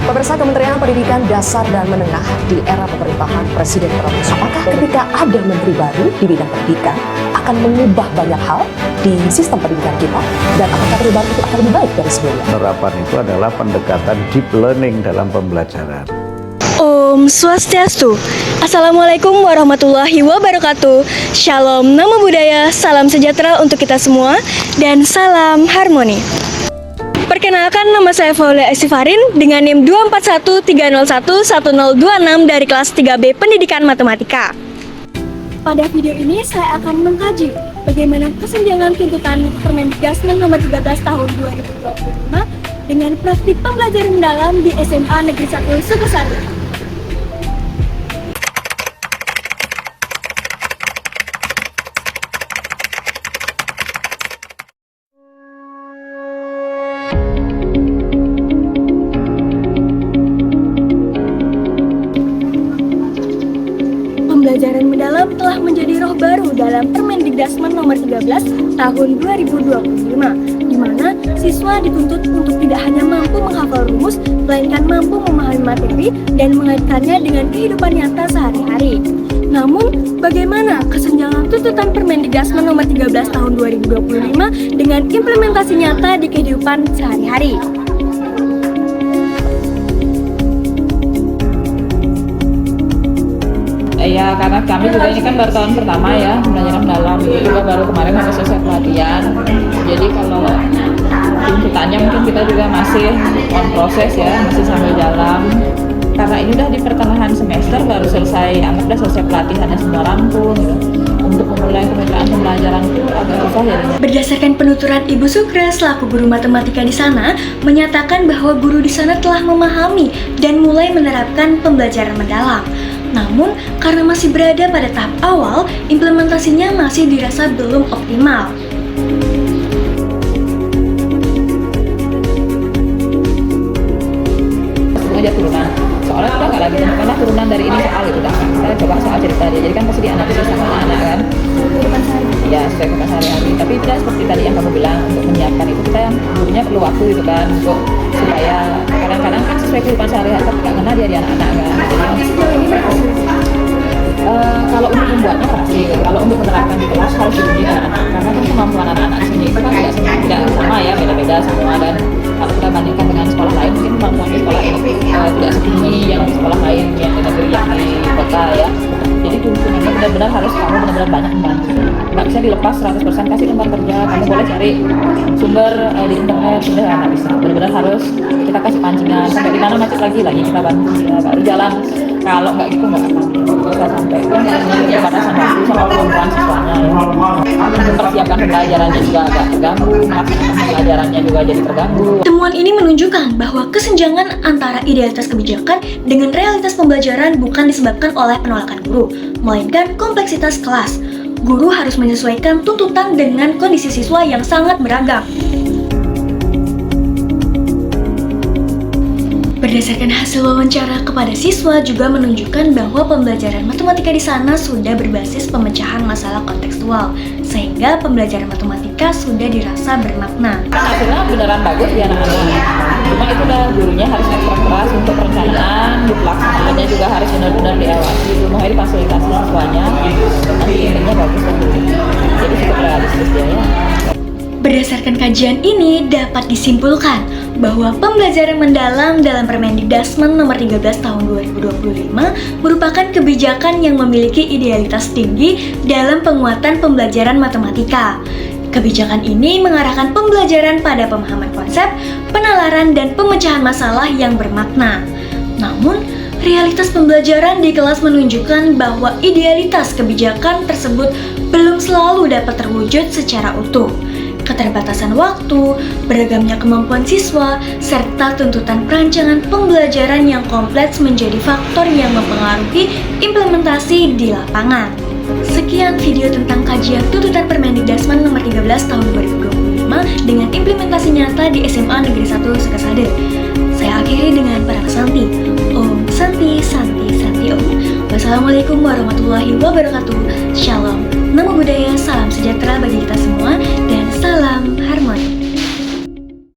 Pemirsa, Kementerian Pendidikan Dasar dan Menengah di era pemerintahan Presiden Prabowo, apakah ketika ada menteri baru di bidang pendidikan akan mengubah banyak hal di sistem pendidikan kita, dan apakah perubahan itu akan lebih baik dari sebelumnya? Penerapan itu adalah pendekatan deep learning dalam pembelajaran. Om Swastiastu. Assalamualaikum warahmatullahi wabarakatuh. Shalom, namo buddhaya, salam sejahtera untuk kita semua, dan salam harmoni. Perkenalkan, nama saya Faulia Estifarin dengan NIM 2413011026 dari kelas 3B Pendidikan Matematika. Pada video ini saya akan mengkaji bagaimana kesenjangan tuntutan Permendikbud nomor 13 tahun 2025 dengan praktik pembelajaran mendalam di SMA Negeri 1 Sukasari. Pembelajaran mendalam telah menjadi roh baru dalam Permendikbud nomor 13 tahun 2025, di mana siswa dituntut untuk tidak hanya mampu menghafal rumus, melainkan mampu memahami materi dan mengaitkannya dengan kehidupan nyata sehari-hari. Namun, bagaimana kesenjangan tuntutan Permendikbud nomor 13 tahun 2025 dengan implementasi nyata di kehidupan sehari-hari? Ya, karena kami juga ini kan baru tahun pertama ya, pembelajaran mendalam itu juga baru kemarin masih selesai pelatihan. Jadi kalau tuntutannya mungkin kita juga masih on proses ya, masih sambil jalan. Karena ini udah di pertengahan semester, baru selesai, anggap udah selesai pelatihannya semua rampung gitu. Untuk memulai kemitraan pembelajaran itu agak susah jadinya. Berdasarkan penuturan Ibu Sukra selaku guru matematika di sana, menyatakan bahwa guru di sana telah memahami dan mulai menerapkan pembelajaran mendalam. Namun, karena masih berada pada tahap awal, implementasinya masih dirasa belum optimal. Aja turunan, soalnya kita nggak lagi karena turunan dari ini soal itu udah kita coba soal cerita dia, jadi kan pasti dianalisis sama anak-anak kan, ya sesuai kehidupan sehari-hari. Tapi tidak seperti tadi yang kamu bilang, untuk menyiapkan itu kita yang gurunya perlu waktu gitu kan, untuk supaya kadang-kadang kan sesuai kehidupan sehari-hari tapi nggak kena dia di anak-anak kan. Kalau untuk membuatnya pasti, kalau untuk menerapkan di kelas harus dibunyi anak-anak, karena kan kemampuan anak-anak di sini itu kan tidak sama ya, beda-beda semua. Dan kalau kita bandingkan dengan sekolah lain, mungkin kemampuan di sekolah ini tidak setinggi yang di sekolah lain yang di negeri, yang di kota ya. Jadi tuntutannya benar-benar harus kamu benar-benar banyak membantu. Nggak bisa dilepas 100% kasih lembar kerja. Kamu boleh cari sumber di internet, sudah nggak bisa. Benar-benar harus kita kasih pancingan. Sampai di mana macet lagi kita bantu ya, baru jalan. Kalau nggak gitu nggak akan bisa sampai kan keterbatasan waktu sama kemampuan siswanya ya. Mempersiapkan pembelajarannya juga agak terganggu, melaksanakan pembelajarannya juga jadi terganggu. Temuan ini menunjukkan bahwa kesenjangan antara idealitas kebijakan dengan realitas pembelajaran bukan disebabkan oleh penolakan guru, melainkan kompleksitas kelas. Guru harus menyesuaikan tuntutan dengan kondisi siswa yang sangat beragam. Berdasarkan hasil wawancara kepada siswa juga menunjukkan bahwa pembelajaran matematika di sana sudah berbasis pemecahan masalah kontekstual, sehingga pembelajaran matematika sudah dirasa bermakna. Hasilnya beneran bagus ya anak-anak. Cuma itu udah gurunya harus ekstra keras untuk perencanaan, pelaksanaannya juga harus benar-benar diawasi, semua ini fasilitasi siswanya, nanti intinya bagus kan. Jadi cukup realistis dia ya. Berdasarkan kajian ini dapat disimpulkan bahwa pembelajaran mendalam dalam Permendikbud nomor 13 tahun 2025 merupakan kebijakan yang memiliki idealitas tinggi dalam penguatan pembelajaran matematika. Kebijakan ini mengarahkan pembelajaran pada pemahaman konsep, penalaran, dan pemecahan masalah yang bermakna. Namun, realitas pembelajaran di kelas menunjukkan bahwa idealitas kebijakan tersebut belum selalu dapat terwujud secara utuh. Keterbatasan waktu, beragamnya kemampuan siswa, serta tuntutan perancangan pembelajaran yang kompleks menjadi faktor yang mempengaruhi implementasi di lapangan. Sekian video tentang kajian tuntutan Permendikbud nomor 13 tahun 2025 dengan implementasi nyata di SMA Negeri 1 Sukasari. Saya akhiri dengan para Santi. Om Santi, Santi, Santi Om. Wassalamualaikum warahmatullahi wabarakatuh. Shalom, namo buddhaya, salam sejahtera bagi kita semua.